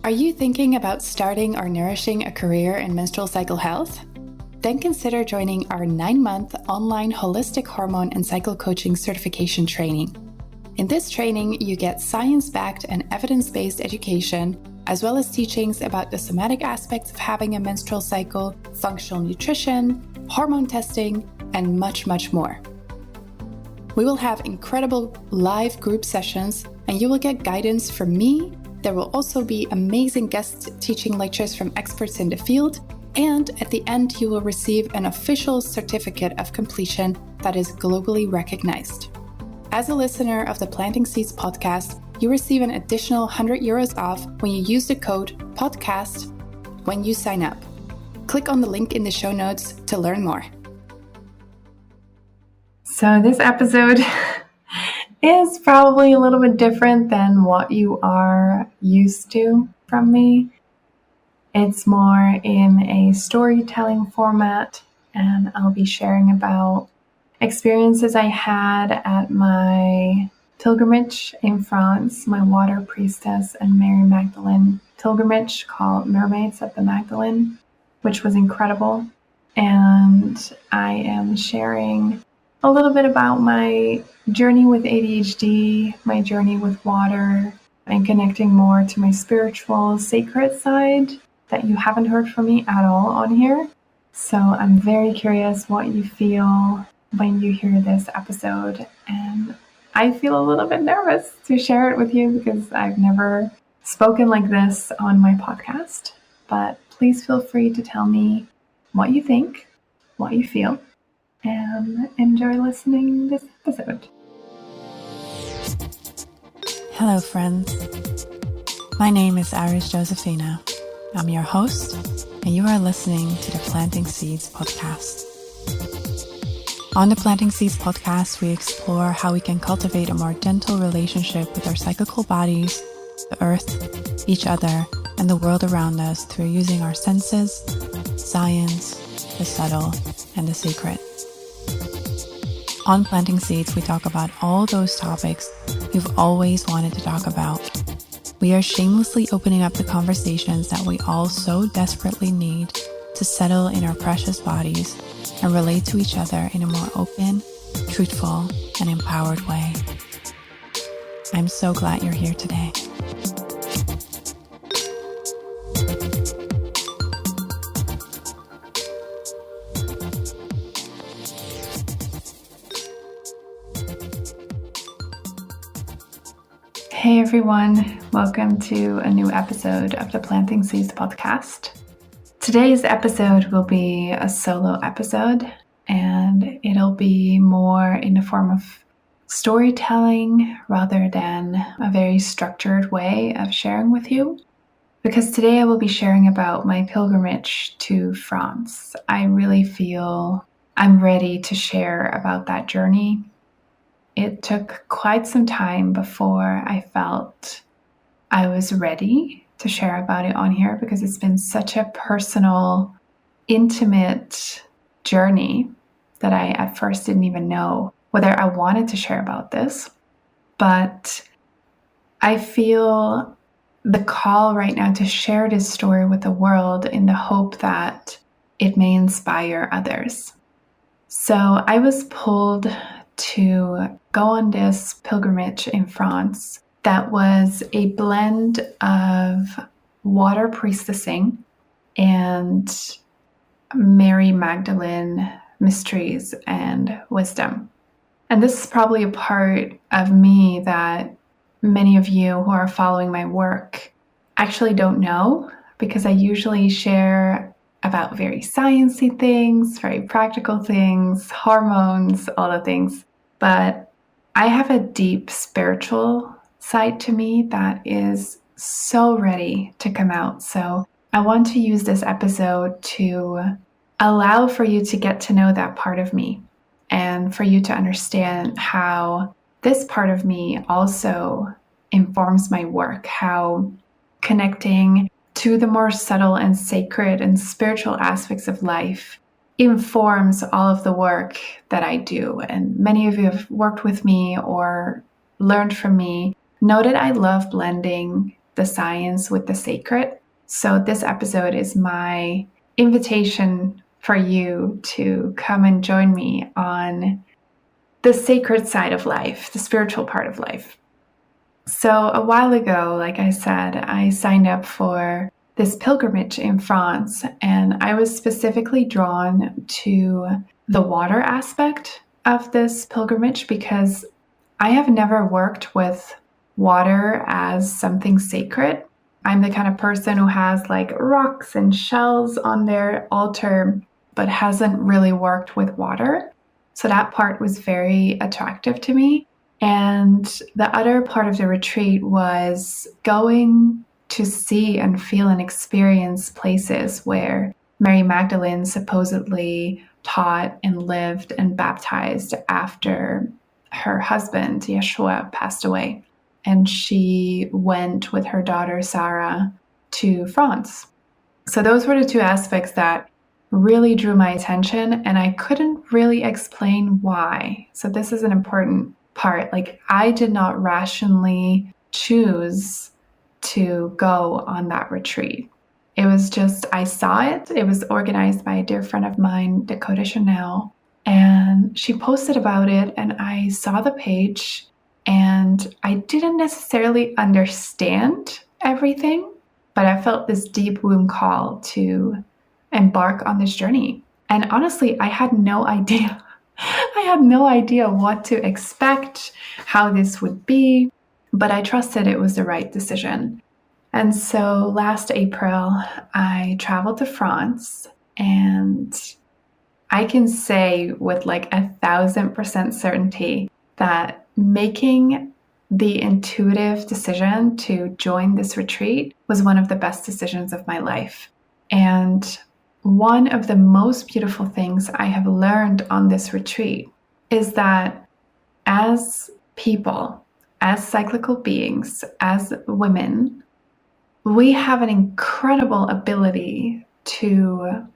Are you thinking about starting or nourishing a career in menstrual cycle health? Then consider joining our 9-month online Holistic Hormone and Cycle Coaching certification training. In this training, you get science-backed and evidence-based education, as well as teachings about the somatic aspects of having a menstrual cycle, functional nutrition, hormone testing, and much, much more. We will have incredible live group sessions, and you will get guidance from me. There will also be amazing guest teaching lectures from experts in the field, and at the end you will receive an official certificate of completion that is globally recognized. As a listener of the Planting Seeds podcast, you receive an additional €100 off when you use the code PODCAST when you sign up. Click on the link in the show notes to learn more. So this episode is probably a little bit different than what you are used to from me. It's more in a storytelling format, and I'll be sharing about experiences I had at my pilgrimage in France, my water priestess and Mary Magdalene pilgrimage called Mermaids of the Magdalene, which was incredible. And I am sharing a little bit about my journey with ADHD, my journey with water, and connecting more to my spiritual, sacred side that you haven't heard from me at all on here. So I'm very curious what you feel when you hear this episode. And I feel a little bit nervous to share it with you because I've never spoken like this on my podcast. But please feel free to tell me what you think, what you feel, and enjoy listening this episode. Hello friends, my name is Iris Josephina. I'm your host, and you are listening to the Planting Seeds podcast. On the Planting Seeds podcast, we explore how we can cultivate a more gentle relationship with our cyclical bodies, the earth, each other, and the world around us through using our senses, science, the subtle, and the sacred. On Planting Seeds, we talk about all those topics you've always wanted to talk about. We are shamelessly opening up the conversations that we all so desperately need to settle in our precious bodies and relate to each other in a more open, truthful, and empowered way. I'm so glad you're here today. Hey everyone, welcome to a new episode of the Planting Seeds podcast. Today's episode will be a solo episode, and it'll be more in the form of storytelling rather than a very structured way of sharing with you. Because today I will be sharing about my pilgrimage to France. I really feel I'm ready to share about that journey. It took quite some time before I felt I was ready to share about it on here because it's been such a personal, intimate journey that I at first didn't even know whether I wanted to share about this. But I feel the call right now to share this story with the world in the hope that it may inspire others. So I was pulled to go on this pilgrimage in France that was a blend of water priestessing and Mary Magdalene mysteries and wisdom. And this is probably a part of me that many of you who are following my work actually don't know, because I usually share about very sciencey things, very practical things, hormones, all the things. But I have a deep spiritual side to me that is so ready to come out. So I want to use this episode to allow for you to get to know that part of me and for you to understand how this part of me also informs my work, how connecting to the more subtle and sacred and spiritual aspects of life informs all of the work that I do. And many of you have worked with me or learned from me know that I love blending the science with the sacred. So this episode is my invitation for you to come and join me on the sacred side of life, the spiritual part of life. So a while ago, like I said, I signed up for this pilgrimage in France, and I was specifically drawn to the water aspect of this pilgrimage because I have never worked with water as something sacred. I'm the kind of person who has like rocks and shells on their altar, but hasn't really worked with water. So that part was very attractive to me. And the other part of the retreat was going to see and feel and experience places where Mary Magdalene supposedly taught and lived and baptized after her husband, Yeshua, passed away. And she went with her daughter, Sarah, to France. So those were the two aspects that really drew my attention, and I couldn't really explain why. So this is an important part. Like, I did not rationally choose to go on that retreat. It was just, I saw it. It was organized by a dear friend of mine, Dakota Chanel, and she posted about it, and I saw the page, and I didn't necessarily understand everything, but I felt this deep womb call to embark on this journey. And honestly, I had no idea. I had no idea what to expect, how this would be, but I trusted it was the right decision. And so last April, I traveled to France, and I can say with like 1,000% certainty that making the intuitive decision to join this retreat was one of the best decisions of my life. And one of the most beautiful things I have learned on this retreat is that as people, as cyclical beings, as women, we have an incredible ability to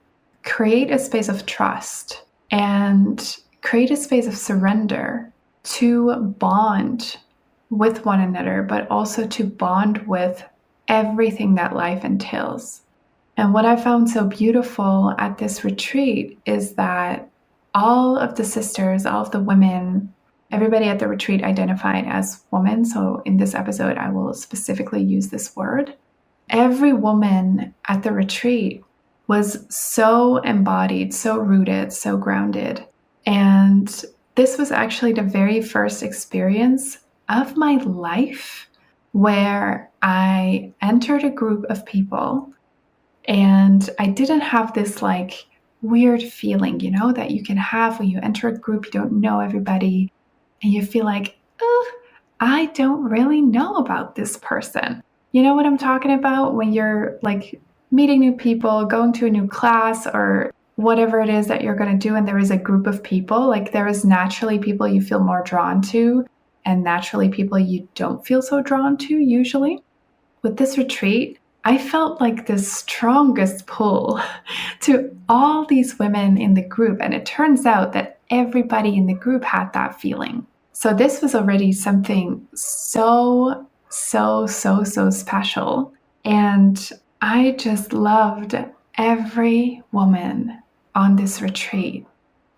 create a space of trust and create a space of surrender to bond with one another, but also to bond with everything that life entails. And what I found so beautiful at this retreat is that all of the sisters, all of the women, everybody at the retreat identified as women. So in this episode, I will specifically use this word. Every woman at the retreat was so embodied, so rooted, so grounded. And this was actually the very first experience of my life where I entered a group of people and I didn't have this like weird feeling, you know, that you can have when you enter a group, you don't know everybody, and you feel like, oh, I don't really know about this person. You know what I'm talking about? When you're like meeting new people, going to a new class, or whatever it is that you're going to do, and there is a group of people, like there is naturally people you feel more drawn to, and naturally people you don't feel so drawn to usually. With this retreat, I felt like the strongest pull to all these women in the group. And it turns out that everybody in the group had that feeling. So this was already something so special. And I just loved every woman on this retreat.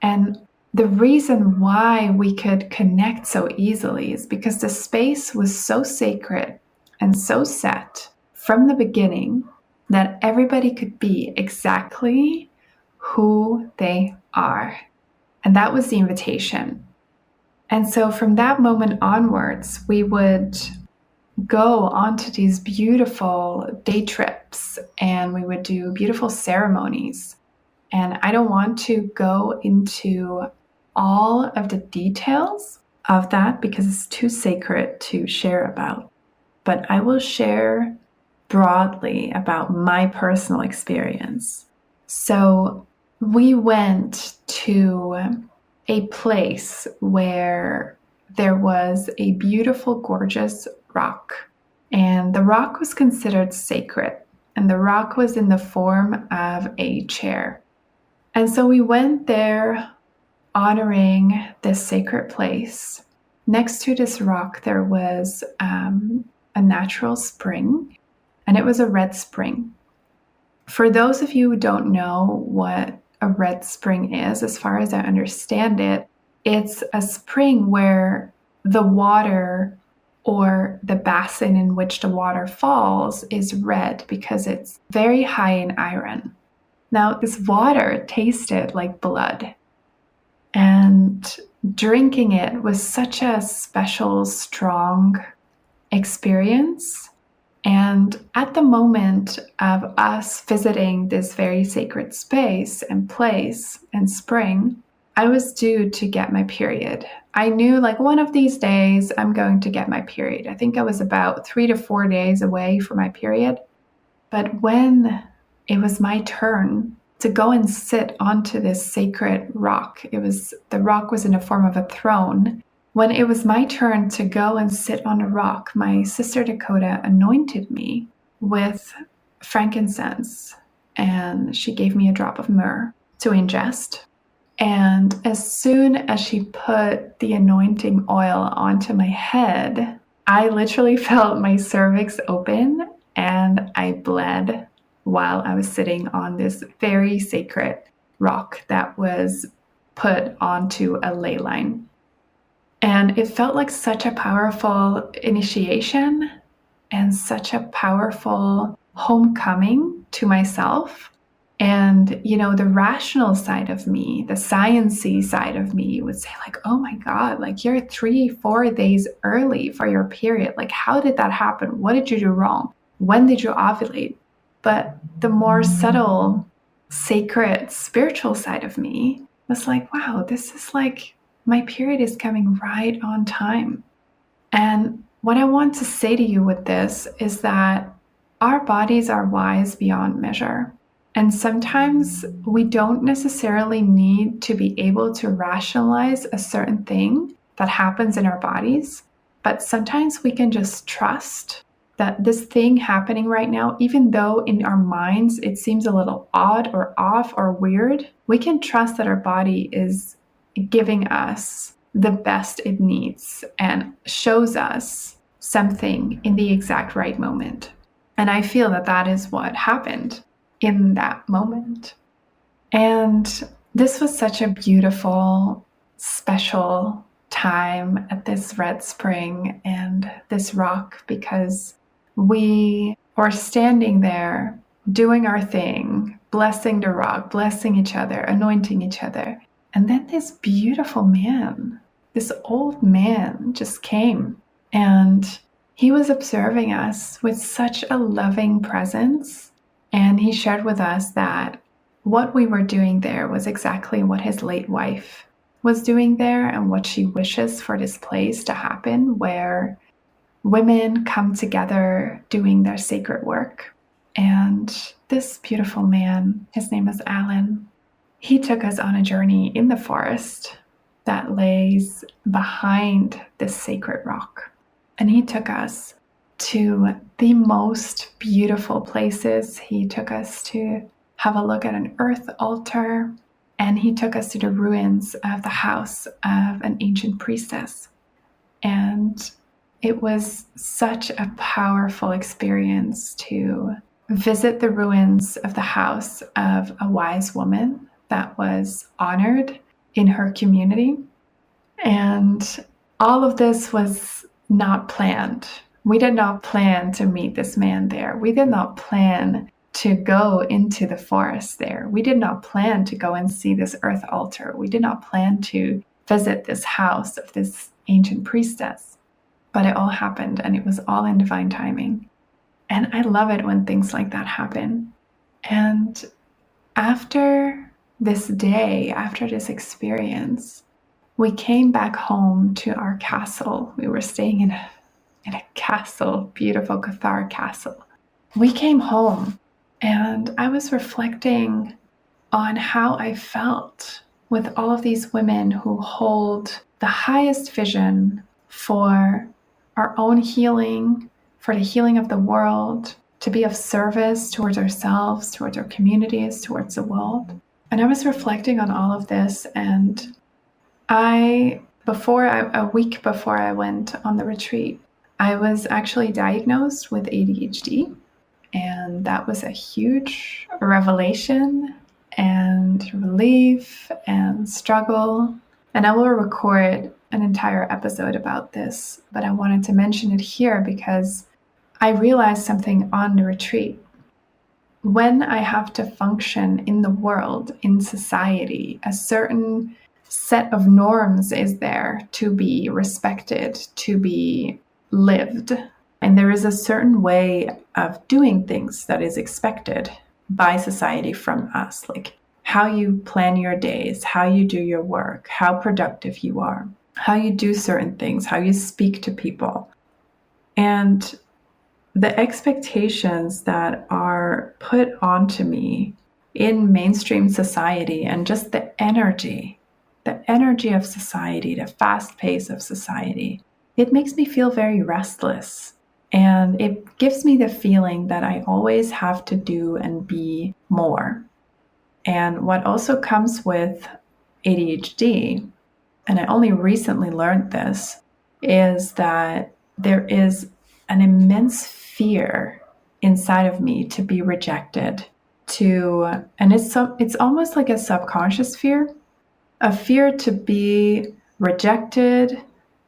And the reason why we could connect so easily is because the space was so sacred and so set from the beginning that everybody could be exactly who they are. And that was the invitation. And so from that moment onwards, we would go onto these beautiful day trips and we would do beautiful ceremonies. And I don't want to go into all of the details of that because it's too sacred to share about. But I will share broadly about my personal experience. So we went to a place where there was a beautiful, gorgeous rock. And the rock was considered sacred. And the rock was in the form of a chair. And so we went there honoring this sacred place. Next to this rock, there was a natural spring, and it was a red spring. For those of you who don't know what a red spring is, as far as I understand it, it's a spring where the water or the basin in which the water falls is red because it's very high in iron. Now, this water tasted like blood, and drinking it was such a special, strong experience. And at the moment of us visiting this very sacred space and place and spring, I was due to get my period. I knew like one of these days I'm going to get my period. I think I was about 3 to 4 days away from my period. But when it was my turn to go and sit onto this sacred rock, the rock was in the form of a throne. When it was my turn to go and sit on a rock, my sister Dakota anointed me with frankincense, and she gave me a drop of myrrh to ingest. And as soon as she put the anointing oil onto my head, I literally felt my cervix open and I bled while I was sitting on this very sacred rock that was put onto a ley line. And it felt like such a powerful initiation and such a powerful homecoming to myself. And, the rational side of me, the sciencey side of me would say like, oh my God, like you're 3-4 days early for your period. Like, how did that happen? What did you do wrong? When did you ovulate? But the more subtle, sacred, spiritual side of me was like, wow, this is like, my period is coming right on time. And what I want to say to you with this is that our bodies are wise beyond measure. And sometimes we don't necessarily need to be able to rationalize a certain thing that happens in our bodies, but sometimes we can just trust that this thing happening right now, even though in our minds it seems a little odd or off or weird, we can trust that our body is giving us the best it needs and shows us something in the exact right moment. And I feel that that is what happened in that moment. And this was such a beautiful, special time at this red spring and this rock, because we were standing there doing our thing, blessing the rock, blessing each other, anointing each other. And then this beautiful man, this old man just came, and he was observing us with such a loving presence. And he shared with us that what we were doing there was exactly what his late wife was doing there and what she wishes for this place to happen, where women come together doing their sacred work. And this beautiful man, his name is Alan, he took us on a journey in the forest that lays behind this sacred rock. And he took us to the most beautiful places. He took us to have a look at an earth altar, and he took us to the ruins of the house of an ancient priestess. And it was such a powerful experience to visit the ruins of the house of a wise woman that was honored in her community. And all of this was not planned. We did not plan to meet this man there. We did not plan to go into the forest there. We did not plan to go and see this earth altar. We did not plan to visit this house of this ancient priestess. But it all happened, and it was all in divine timing. And I love it when things like that happen. And after this day, after this experience, we came back home to our castle. We were staying in a castle, beautiful Cathar castle. We came home, and I was reflecting on how I felt with all of these women who hold the highest vision for our own healing, for the healing of the world, to be of service towards ourselves, towards our communities, towards the world. And I was reflecting on all of this, and a week before I went on the retreat, I was actually diagnosed with ADHD, and that was a huge revelation and relief and struggle. And I will record an entire episode about this, but I wanted to mention it here because I realized something on the retreat. When I have to function in the world, in society, a certain set of norms is there to be respected, to be lived. And there is a certain way of doing things that is expected by society from us, like how you plan your days, how you do your work, how productive you are, how you do certain things, how you speak to people. And the expectations that are put onto me in mainstream society and just the energy of society, the fast pace of society, it makes me feel very restless. And it gives me the feeling that I always have to do and be more. And what also comes with ADHD, and I only recently learned this, is that there is an immense fear inside of me to be rejected, and it's almost like a subconscious fear, a fear to be rejected,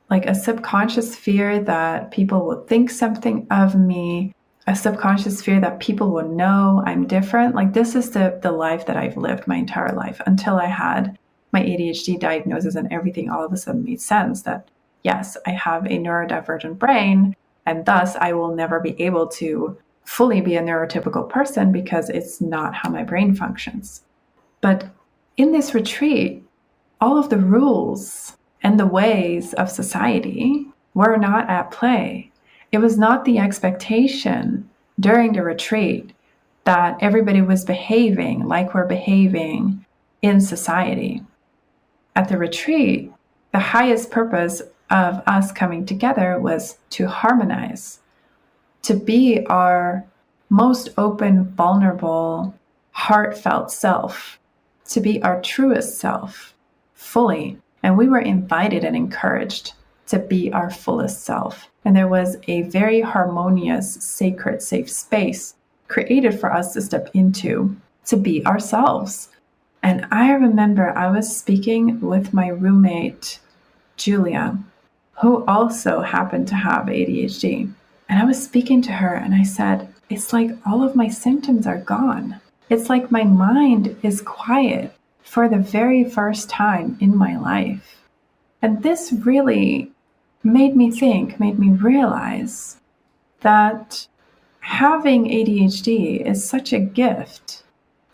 like a subconscious fear that people will think something of me, a subconscious fear that people will know I'm different. Like this is the life that I've lived my entire life until I had my ADHD diagnosis and everything all of a sudden made sense that yes, I have a neurodivergent brain and thus I will never be able to fully be a neurotypical person because it's not how my brain functions. But in this retreat, all of the rules and the ways of society were not at play. It was not the expectation during the retreat that everybody was behaving like we're behaving in society. At the retreat, the highest purpose of us coming together was to harmonize, to be our most open, vulnerable, heartfelt self, to be our truest self fully. And we were invited and encouraged to be our fullest self. And there was a very harmonious, sacred, safe space created for us to step into, to be ourselves. And I remember I was speaking with my roommate, Julia, who also happened to have ADHD. And I was speaking to her and I said, it's like all of my symptoms are gone. It's like my mind is quiet for the very first time in my life. And this really made me realize that having ADHD is such a gift.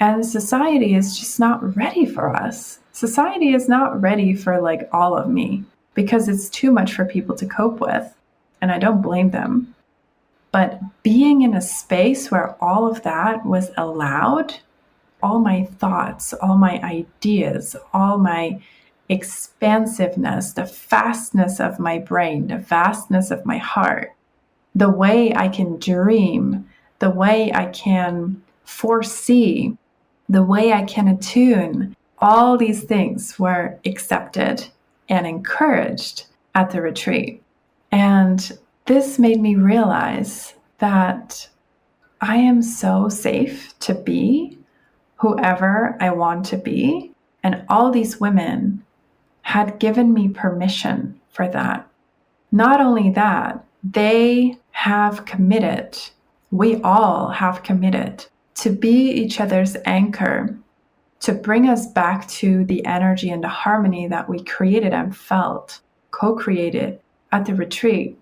And society is just not ready for us. Society is not ready for like all of me because it's too much for people to cope with. And I don't blame them. But being in a space where all of that was allowed, all my thoughts, all my ideas, all my expansiveness, the vastness of my brain, the vastness of my heart, the way I can dream, the way I can foresee, the way I can attune, all these things were accepted and encouraged at the retreat. And this made me realize that I am so safe to be whoever I want to be. And all these women had given me permission for that. Not only that, they have committed, we all have committed to be each other's anchor, to bring us back to the energy and the harmony that we created and felt, co-created at the retreat.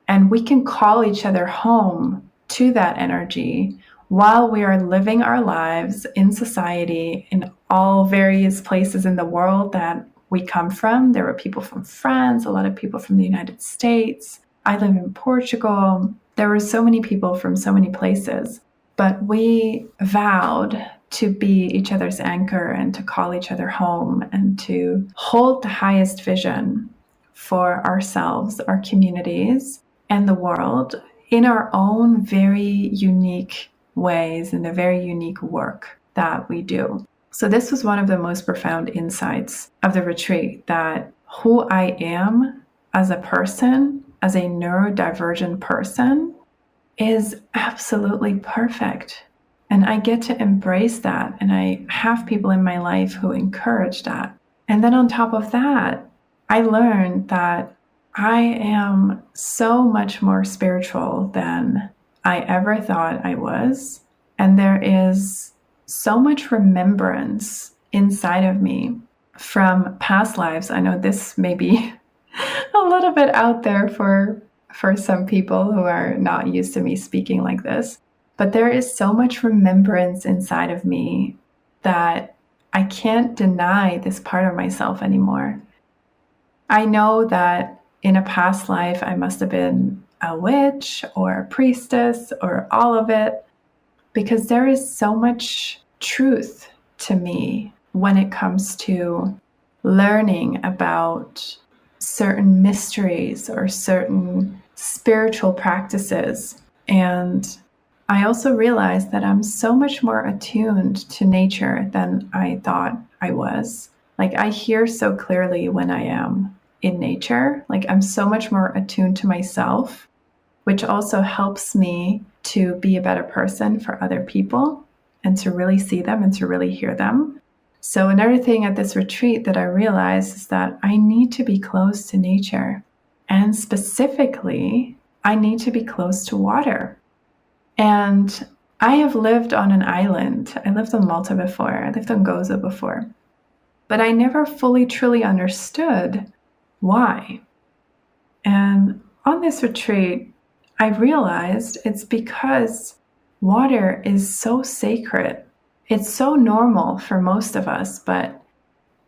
And we can call each other home to that energy while we are living our lives in society in all various places in the world that we come from. There were people from France, a lot of people from the United States. I live in Portugal. There were so many people from so many places. But we vowed to be each other's anchor and to call each other home and to hold the highest vision for ourselves, our communities, and the world in our own very unique ways and the very unique work that we do. So this was one of the most profound insights of the retreat, that who I am as a person as a neurodivergent person is absolutely perfect. And I get to embrace that. And I have people in my life who encourage that. And then on top of that, I learned that I am so much more spiritual than I ever thought I was. And there is so much remembrance inside of me from past lives. I know this may be a little bit out there for some people who are not used to me speaking like this, but there is so much remembrance inside of me that I can't deny this part of myself anymore. I know that in a past life, I must have been a witch or a priestess or all of it, because there is so much truth to me when it comes to learning about certain mysteries or certain spiritual practices. And I also realized that I'm so much more attuned to nature than I thought I was. Like, I hear so clearly when I am in nature. Like, I'm so much more attuned to myself, which also helps me to be a better person for other people and to really see them and to really hear them. So another thing at this retreat that I realized is that I need to be close to nature. And specifically, I need to be close to water. And I have lived on an island. I lived on Malta before. I lived on Gozo before. But I never fully, truly understood why. And on this retreat, I realized it's because water is so sacred. It's so normal for most of us, but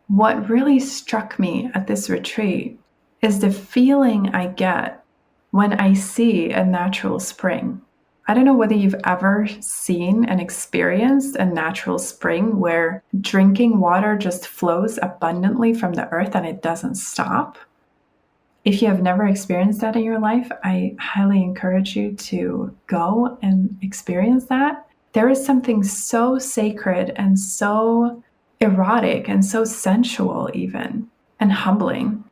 what really struck me at this retreat is the feeling I get when I see a natural spring. I don't know whether you've ever seen and experienced a natural spring where drinking water just flows abundantly from the earth and it doesn't stop. If you have never experienced that in your life, I highly encourage you to go and experience that. There is something so sacred and so erotic and so sensual even, and humbling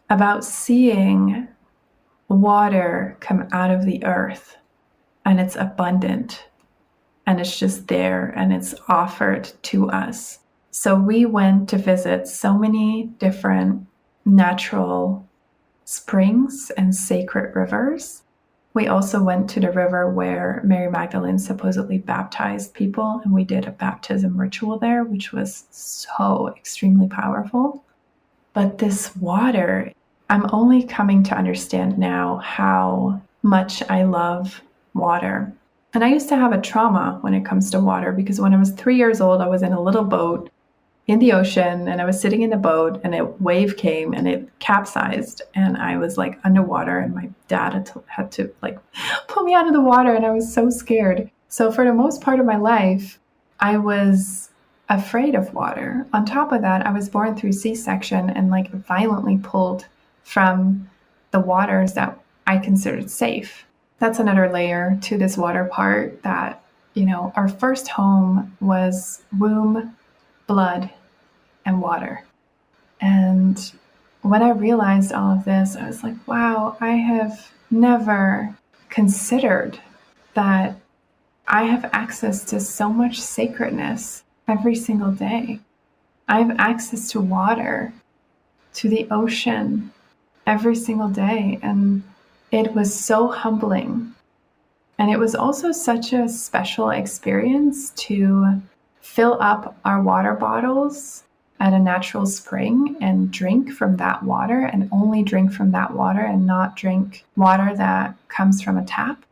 about seeing water come out of the earth, and it's abundant and it's just there and it's offered to us. So we went to visit so many different natural springs and sacred rivers. We also went to the river where Mary Magdalene supposedly baptized people, and we did a baptism ritual there, which was so extremely powerful. But this water, I'm only coming to understand now how much I love water. And I used to have a trauma when it comes to water, because when I was 3 years old, I was in a little boat in the ocean, and I was sitting in the boat, and a wave came and it capsized, and I was like underwater, and my dad had to like pull me out of the water, and I was so scared. So for the most part of my life, I was afraid of water. On top of that, I was born through C-section and like violently pulled from the waters that I considered safe. That's another layer to this water part, that, you know, our first home was womb, blood, and water. And when I realized all of this, I was like, wow, I have never considered that I have access to so much sacredness every single day. I have access to water, to the ocean every single day. And it was so humbling. And it was also such a special experience to fill up our water bottles at a natural spring and drink from that water, and only drink from that water and not drink water that comes from a tap,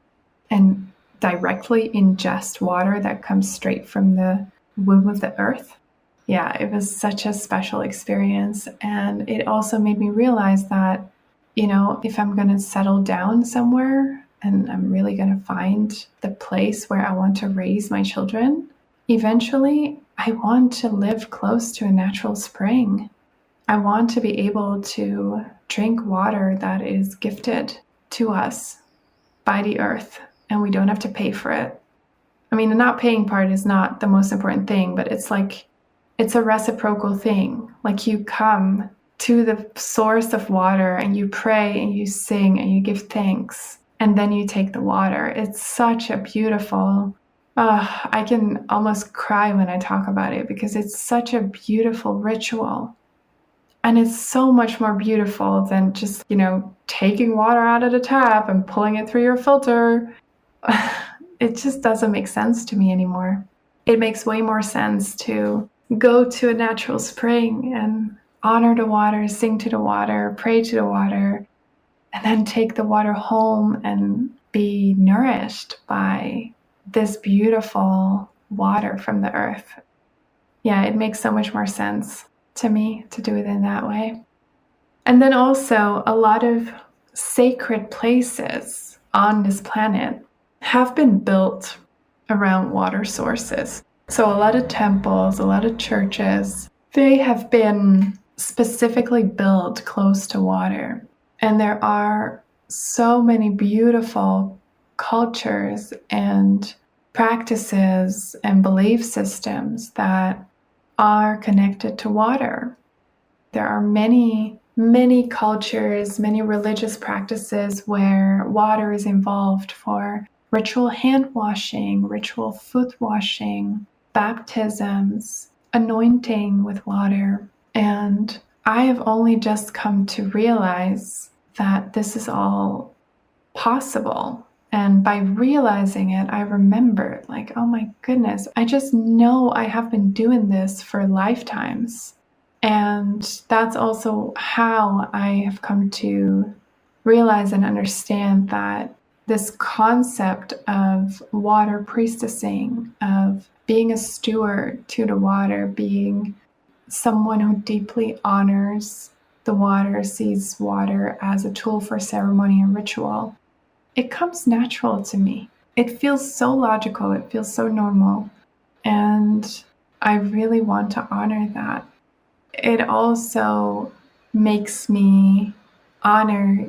and directly ingest water that comes straight from the womb of the earth. Yeah, it was such a special experience. And it also made me realize that, you know, if I'm going to settle down somewhere and I'm really going to find the place where I want to raise my children, eventually, I want to live close to a natural spring. I want to be able to drink water that is gifted to us by the earth, and we don't have to pay for it. I mean, the not paying part is not the most important thing, but it's like, it's a reciprocal thing. Like, you come to the source of water and you pray and you sing and you give thanks and then you take the water. It's such a beautiful, I can almost cry when I talk about it because it's such a beautiful ritual. And it's so much more beautiful than just, taking water out of the tap and pulling it through your filter. It just doesn't make sense to me anymore. It makes way more sense to go to a natural spring and honor the water, sing to the water, pray to the water, and then take the water home and be nourished by this beautiful water from the earth. Yeah, it makes so much more sense to me to do it in that way. And then also a lot of sacred places on this planet have been built around water sources. So a lot of temples, a lot of churches, they have been specifically built close to water. And there are so many beautiful cultures and practices and belief systems that are connected to water. There are many cultures, many religious practices where water is involved for ritual hand washing, ritual foot washing, baptisms, anointing with water. And I have only just come to realize that this is all possible. And by realizing it, I remembered, like, oh my goodness, I just know I have been doing this for lifetimes. And that's also how I have come to realize and understand that this concept of water priestessing, of being a steward to the water, being someone who deeply honors the water, sees water as a tool for ceremony and ritual, it comes natural to me. It feels so logical. It feels so normal. And I really want to honor that. It also makes me honor,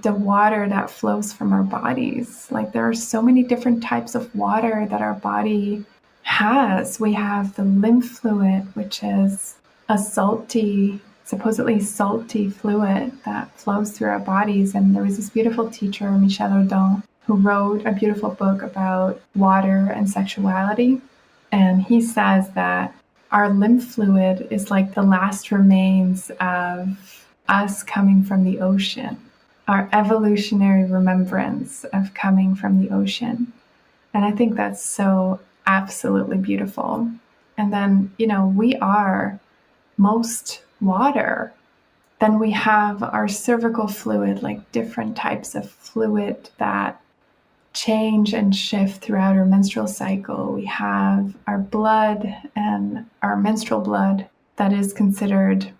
the water that flows from our bodies. Like there are so many different types of water that our body has. We have the lymph fluid, which is a supposedly salty fluid that flows through our bodies. And there was this beautiful teacher, Michel Audin, who wrote a beautiful book about water and sexuality. And he says that our lymph fluid is like the last remains of us coming from the ocean, our evolutionary remembrance of coming from the ocean. And I think that's so absolutely beautiful. And then, we are most water. Then we have our cervical fluid, like different types of fluid that change and shift throughout our menstrual cycle. We have our blood and our menstrual blood that is considered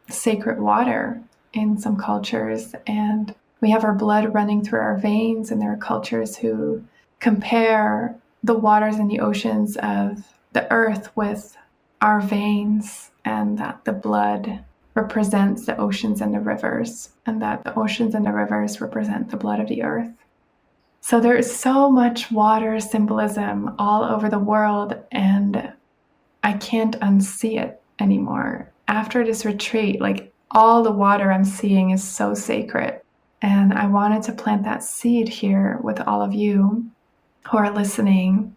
sacred water in some cultures. And we have our blood running through our veins, and there are cultures who compare the waters and the oceans of the earth with our veins, and that the blood represents the oceans and the rivers, and that the oceans and the rivers represent the blood of the earth. So there is so much water symbolism all over the world, and I can't unsee it anymore. After this retreat, like all the water I'm seeing is so sacred. And I wanted to plant that seed here with all of you who are listening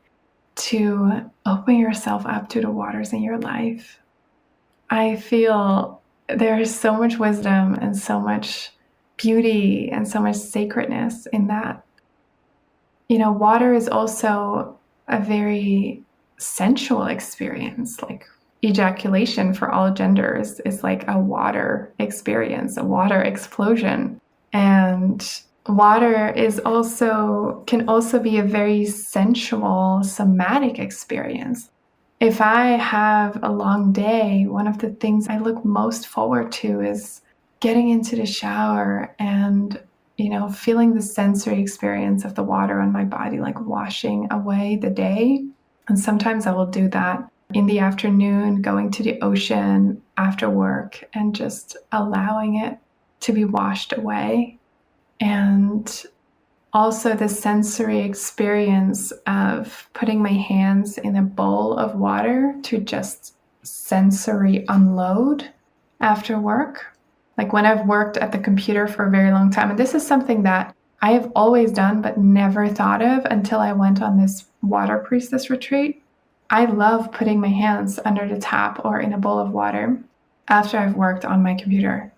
to open yourself up to the waters in your life. I feel there is so much wisdom and so much beauty and so much sacredness in that. Water is also a very sensual experience. Like ejaculation for all genders is like a water experience, a water explosion. And water can also be a very sensual, somatic experience. If I have a long day, one of the things I look most forward to is getting into the shower and, feeling the sensory experience of the water on my body, like washing away the day. And sometimes I will do that in the afternoon, going to the ocean after work and just allowing it to be washed away. And also the sensory experience of putting my hands in a bowl of water to just sensory unload after work. Like when I've worked at the computer for a very long time, and this is something that I have always done but never thought of until I went on this water priestess retreat. I love putting my hands under the tap or in a bowl of water after I've worked on my computer.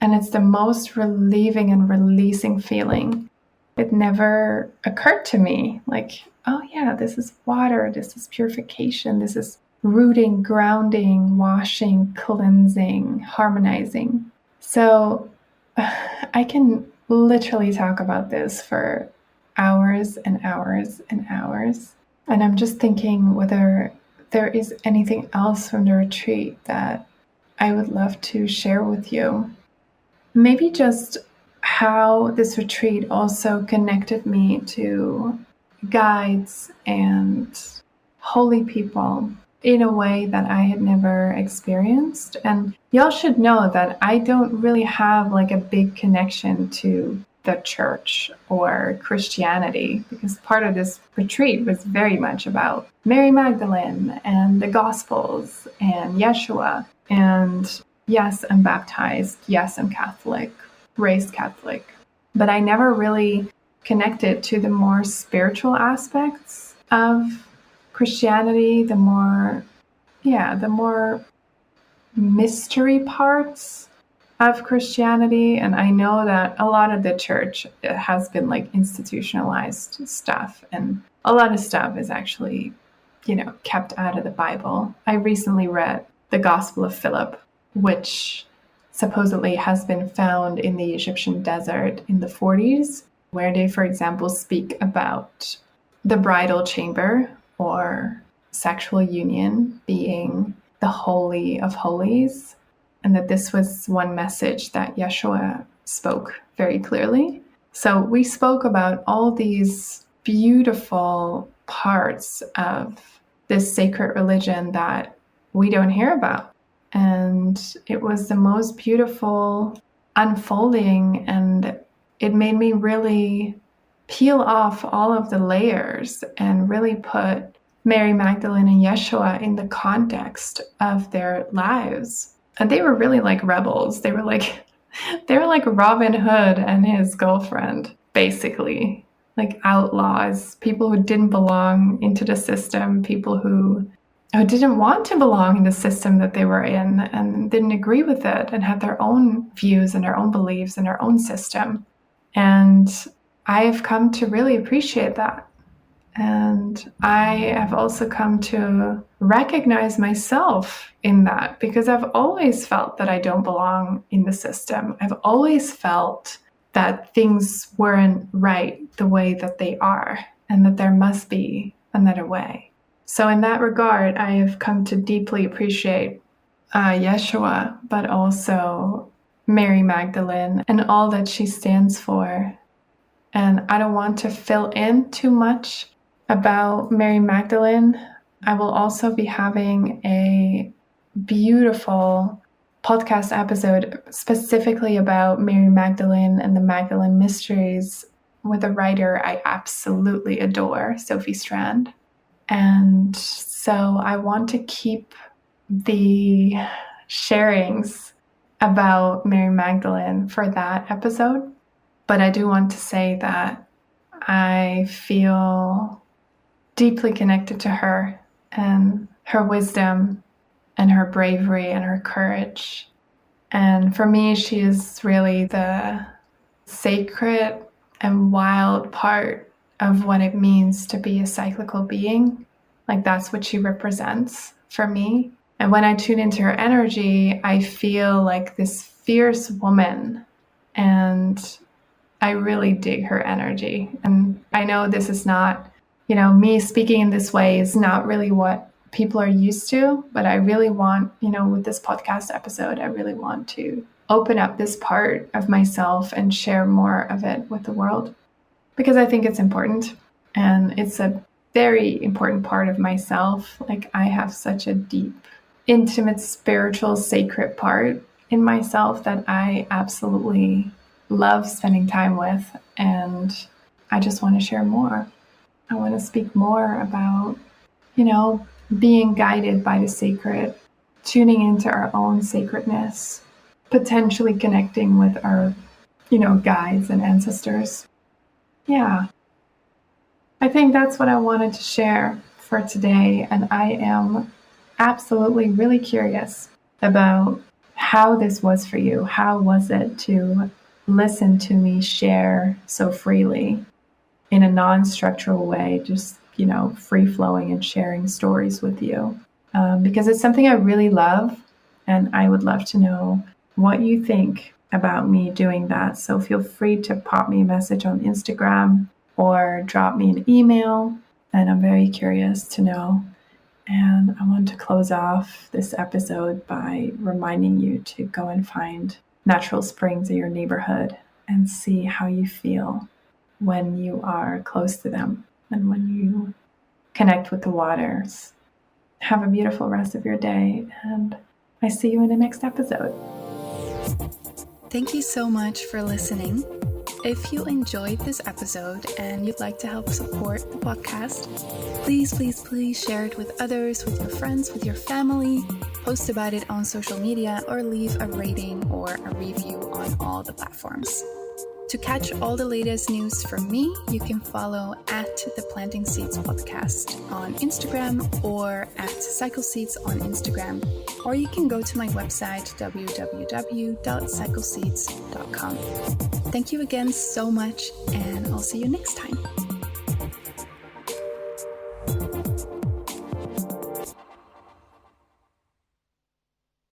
And it's the most relieving and releasing feeling. It never occurred to me like, oh yeah, this is water, this is purification, this is rooting, grounding, washing, cleansing, harmonizing. So I can literally talk about this for hours and hours and hours. And I'm just thinking whether there is anything else from the retreat that I would love to share with you. Maybe just how this retreat also connected me to guides and holy people in a way that I had never experienced. And y'all should know that I don't really have like a big connection to the church or Christianity, because part of this retreat was very much about Mary Magdalene and the Gospels and Yeshua. And yes, I'm baptized. Yes, I'm Catholic, raised Catholic. But I never really connected to the more spiritual aspects of Christianity, the more mystery parts of Christianity. And I know that a lot of the church has been like institutionalized stuff, and a lot of stuff is actually, kept out of the Bible. I recently read the Gospel of Philip, which supposedly has been found in the Egyptian desert in the 40s, where they, for example, speak about the bridal chamber or sexual union being the Holy of Holies, and that this was one message that Yeshua spoke very clearly. So we spoke about all these beautiful parts of this sacred religion that we don't hear about. And it was the most beautiful unfolding, and it made me really peel off all of the layers and really put Mary Magdalene and Yeshua in the context of their lives. And they were really like rebels. They were like Robin Hood and his girlfriend, basically, like outlaws, people who didn't belong into the system, people who didn't want to belong in the system that they were in and didn't agree with it and had their own views and their own beliefs and their own system. And I have come to really appreciate that. And I have also come to recognize myself in that, because I've always felt that I don't belong in the system. I've always felt that things weren't right the way that they are, and that there must be another way. So in that regard, I have come to deeply appreciate Yeshua, but also Mary Magdalene and all that she stands for. And I don't want to fill in too much about Mary Magdalene. I will also be having a beautiful podcast episode specifically about Mary Magdalene and the Magdalene Mysteries with a writer I absolutely adore, Sophie Strand. And so I want to keep the sharings about Mary Magdalene for that episode. But I do want to say that I feel deeply connected to her and her wisdom and her bravery and her courage. And for me, she is really the sacred and wild part of what it means to be a cyclical being. Like, that's what she represents for me. And when I tune into her energy, I feel like this fierce woman, and I really dig her energy. And I know this is not, me speaking in this way is not really what people are used to, but I really want, with this podcast episode, I really want to open up this part of myself and share more of it with the world, because I think it's important, and it's a very important part of myself. Like, I have such a deep, intimate, spiritual, sacred part in myself that I absolutely love spending time with, and I just want to share more. I want to speak more about, being guided by the sacred, tuning into our own sacredness, potentially connecting with our, guides and ancestors. Yeah. I think that's what I wanted to share for today. And I am absolutely really curious about how this was for you. How was it to listen to me share so freely in a non-structural way, just, free flowing and sharing stories with you? Because it's something I really love, and I would love to know what you think about me doing that. So feel free to pop me a message on Instagram or drop me an email, and I'm very curious to know. And I want to close off this episode by reminding you to go and find natural springs in your neighborhood and see how you feel when you are close to them and when you connect with the waters. Have a beautiful rest of your day, and I see you in the next episode. Thank you so much for listening. If you enjoyed this episode and you'd like to help support the podcast, please share it with others, with your friends, with your family, post about it on social media, or leave a rating or a review on all the platforms. To catch all the latest news from me, you can follow at the Planting Seeds Podcast on Instagram or at Cycle Seeds on Instagram, or you can go to my website www.cycleseeds.com. Thank you again so much, and I'll see you next time.